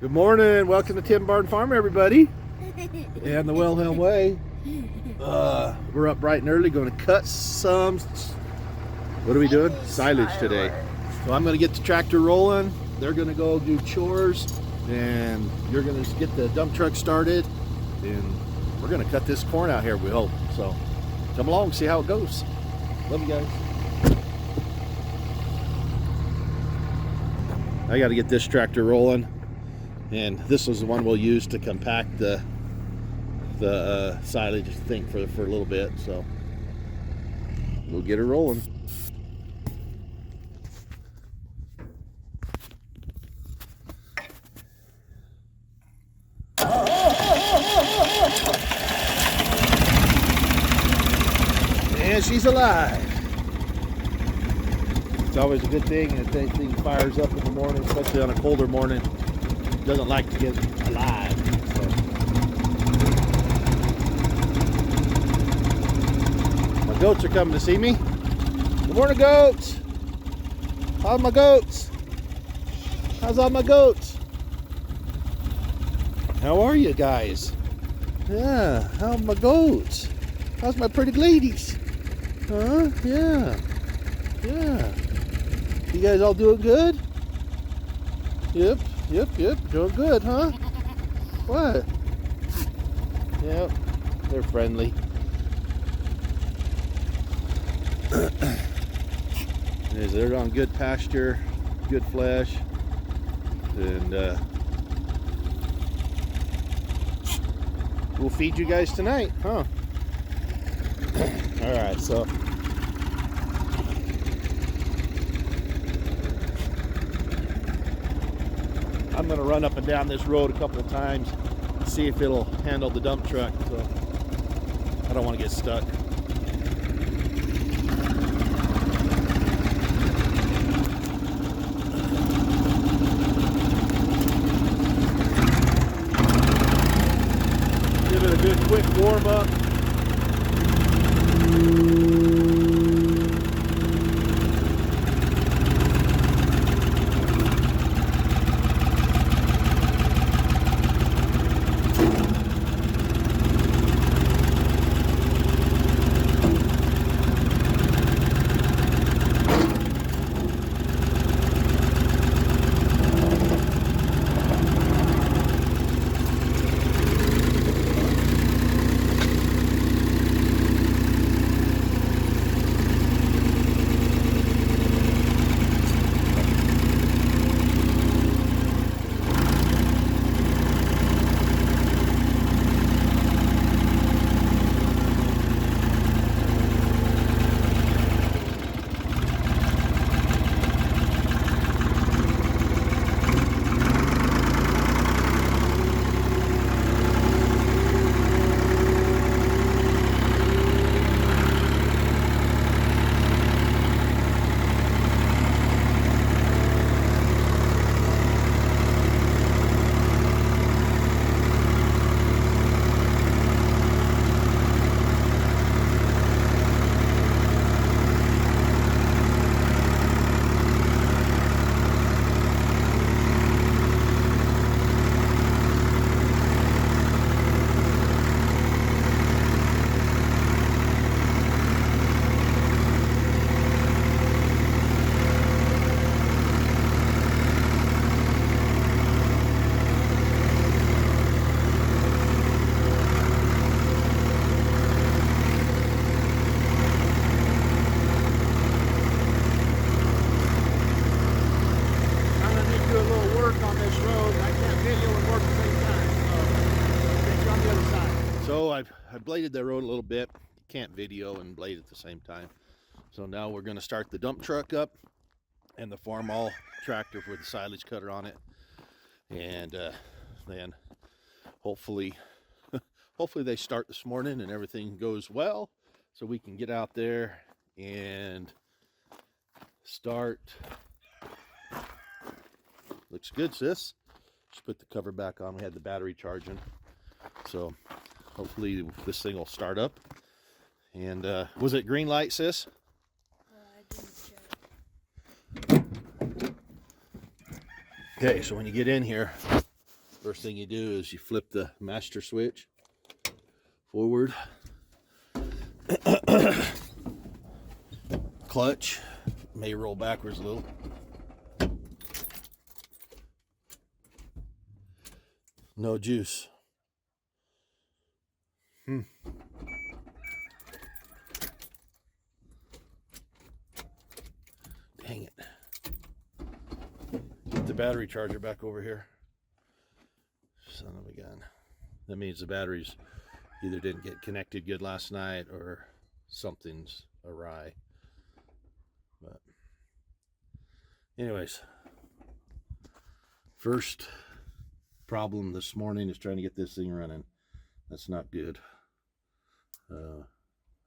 Good morning. Welcome to Tim Barn Farm, everybody. And the Wilhelm Way. We're up bright and early going to cut some, what are we doing? Silage today. So I'm going to get the tractor rolling. They're going to go do chores. And you're going to get the dump truck started. And we're going to cut this corn out here, we hope. So come along, see how it goes. Love you guys. I got to get this tractor rolling. And this is the one we'll use to compact the silage thing for a little bit. So we'll get her rolling. And she's alive. It's always a good thing if that thing fires up in the morning, especially on a colder morning. Doesn't like to get alive. So. My goats are coming to see me. Good morning, goats. How's my goats? How's all my goats? How are you guys? Yeah, how's my goats? How's my pretty ladies? Huh? Yeah. Yeah. You guys all doing good? Yep. Yep, doing good, huh? What? Yep, they're friendly. They're on good pasture, good flesh, and we'll feed you guys tonight, huh? All right, so. I'm going to run up and down this road a couple of times and see if it'll handle the dump truck. So I don't want to get stuck. Give it a good quick warm up. I bladed that road a little bit. Can't video and blade at the same time. So now we're going to start the dump truck up and the farm-all tractor with the silage cutter on it. And then hopefully they start this morning and everything goes well so we can get out there and start. Looks good, sis. Just put the cover back on. We had the battery charging. So hopefully this thing will start up. And was it green light, sis? I didn't check. Okay, so when you get in here, First thing you do is you flip the master switch forward. Clutch may roll backwards a little. No juice. Dang it. Get the battery charger back over here. Son of a gun. That means the batteries either didn't get connected good last night or something's awry. But anyways, first problem this morning is trying to get this thing running. That's not good. I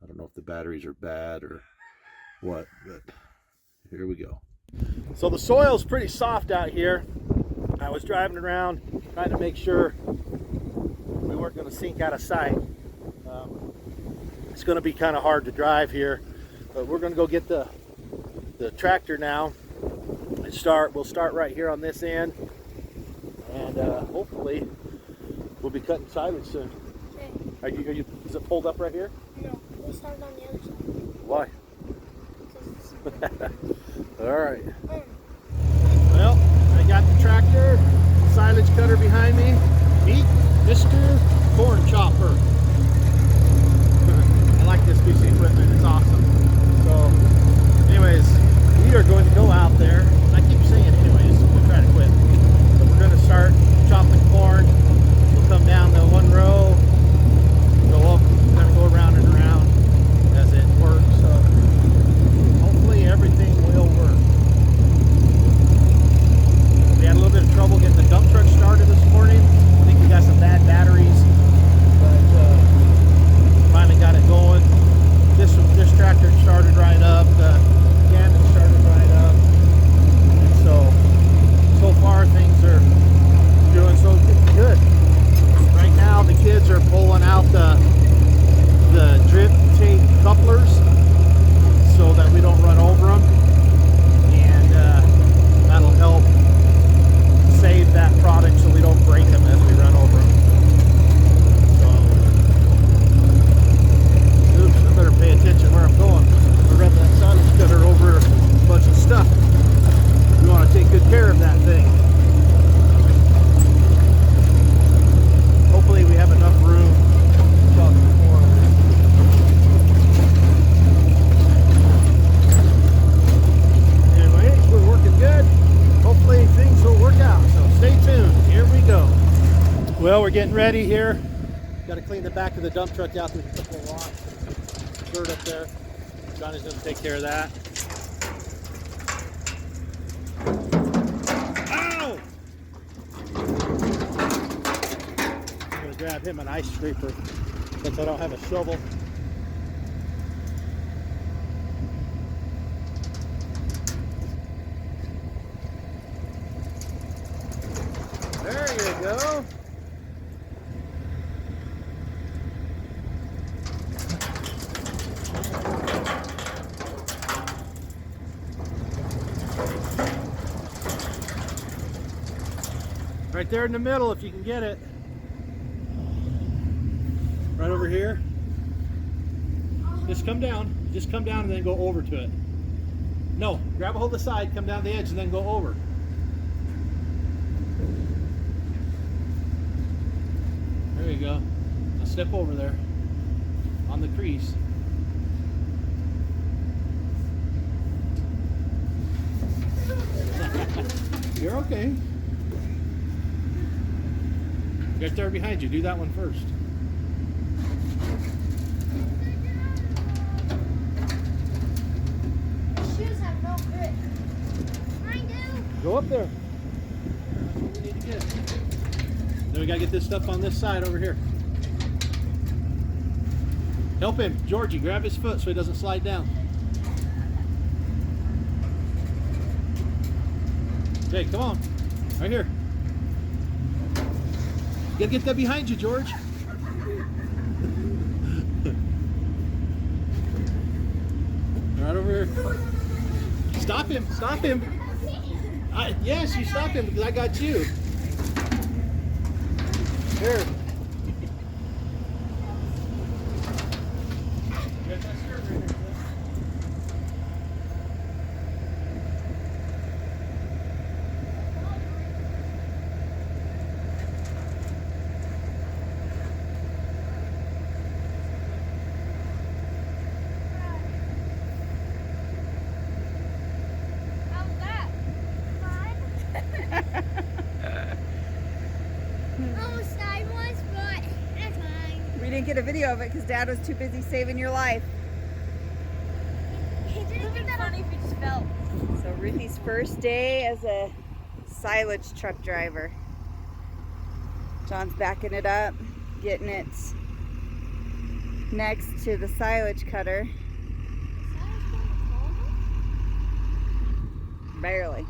don't know if the batteries are bad or what, but here we go. So the soil's pretty soft out here. I was driving around trying to make sure we weren't going to sink out of sight. It's going to be kind of hard to drive here, but we're going to go get the tractor now and we'll start right here on this end, and hopefully we'll be cutting silage soon. Okay. Is it pulled up right here? No, we started on the other side. Why? All right. Well, I got the tractor, silage cutter behind me. Meet Mr. Corn Chopper. I like this piece of equipment. It's awesome. So, anyways, we are going to go out there. I keep saying anyways, we'll try to quit. But we're going to start chopping corn. We'll come down the one row, go up, we're going to go around and around as it works. So, hopefully everything will work. We had a little bit of trouble getting the dump truck started this morning. I think we got some bad batteries, but finally got it going. This tractor started right up. The Gammon started right up. And so far things are doing so good. Right now the kids are pulling out the drip tape couplers so that we don't run over them, and that'll help save that product so we don't break them as we run over them. So, oops, I better pay attention where I'm going. I ran that silage cutter over a bunch of stuff. We want to take good care of that thing. Hopefully we have enough room to chop the corn. Anyways, we're working good. Hopefully things will work out, so stay tuned. Here we go. Well, we're getting ready here. Got to clean the back of the dump truck out. There's a couple of rocks, dirt up there. Johnny's going to take care of that. Ow! I'm going to grab him an ice scraper since I don't have a shovel. There you go. Right there in the middle, if you can get it. Right over here. Just come down and then go over to it. No, grab a hold of the side, come down the edge and then go over. There you go. Now step over there on the crease. You're okay. Right there behind you. Do that one first. Shoes have no grip. Mine do. Go up there. That's what we need to get. Then we gotta get this stuff on this side over here. Help him, Georgie. Grab his foot so he doesn't slide down. Okay, come on. Right here. You gotta get that behind you, George. Right over here. Stop him, stop him. Yes, you stop him because I got you. Here. How's that? Fun? Almost died once, but that's fine. We didn't get a video of it because Dad was too busy saving your life. It would be funny if you just fell. So Ruthie's first day as a silage truck driver. John's backing it up, getting it next to the silage cutter. Barely.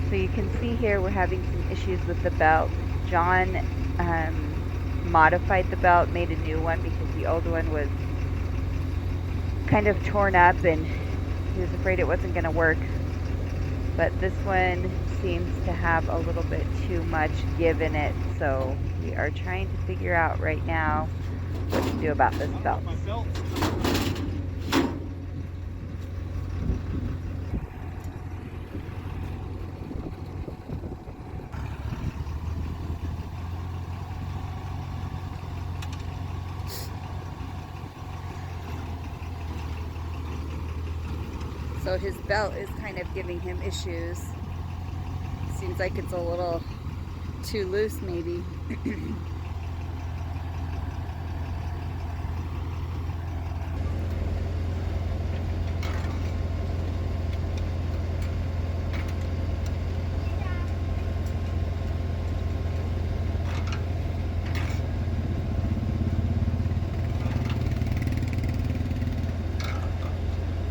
So you can see here we're having some issues with the belt. John modified the belt, made a new one because the old one was kind of torn up and he was afraid it wasn't going to work. But this one seems to have a little bit too much give in it, so we are trying to figure out right now what to do about this belt. So his belt is kind of giving him issues. Seems like it's a little too loose maybe.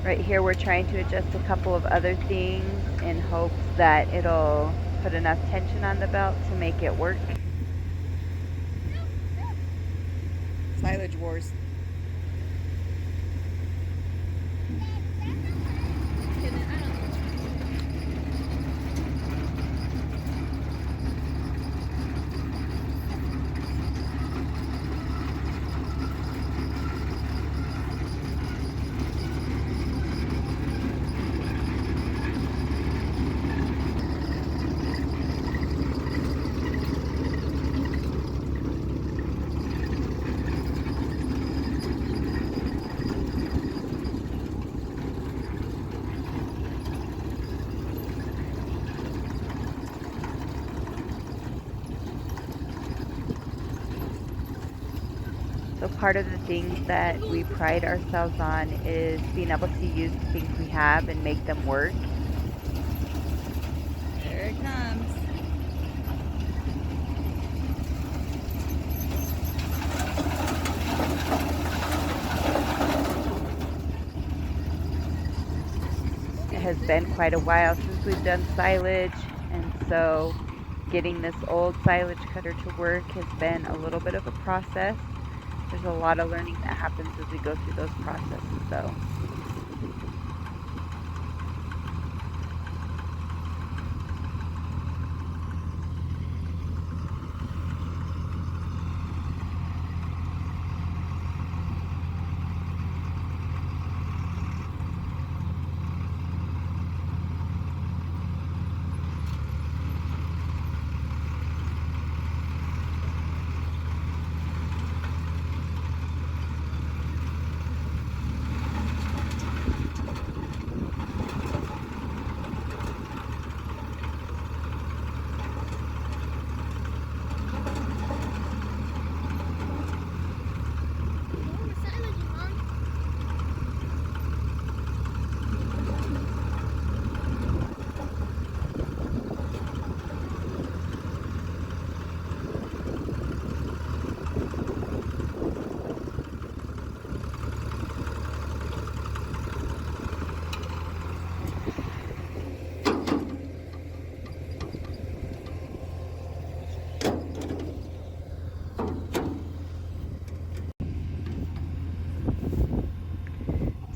Right here we're trying to adjust a couple of other things in hopes that it'll put enough tension on the belt to make it work. Silage wars. So part of the things that we pride ourselves on is being able to use the things we have and make them work. There it comes. It has been quite a while since we've done silage, and so getting this old silage cutter to work has been a little bit of a process. There's a lot of learning that happens as we go through those processes, though.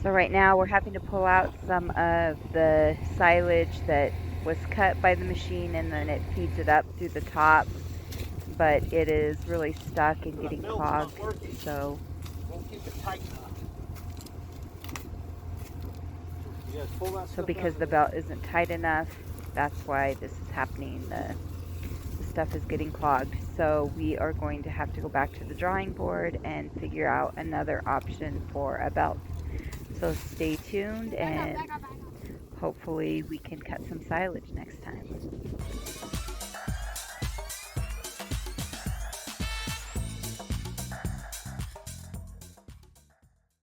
So right now we're having to pull out some of the silage that was cut by the machine and then it feeds it up through the top, but it is really stuck and getting clogged. So because the belt isn't tight enough, that's why this is happening. The stuff is getting clogged. So we are going to have to go back to the drawing board and figure out another option for a belt. So stay tuned and hopefully we can cut some silage next time.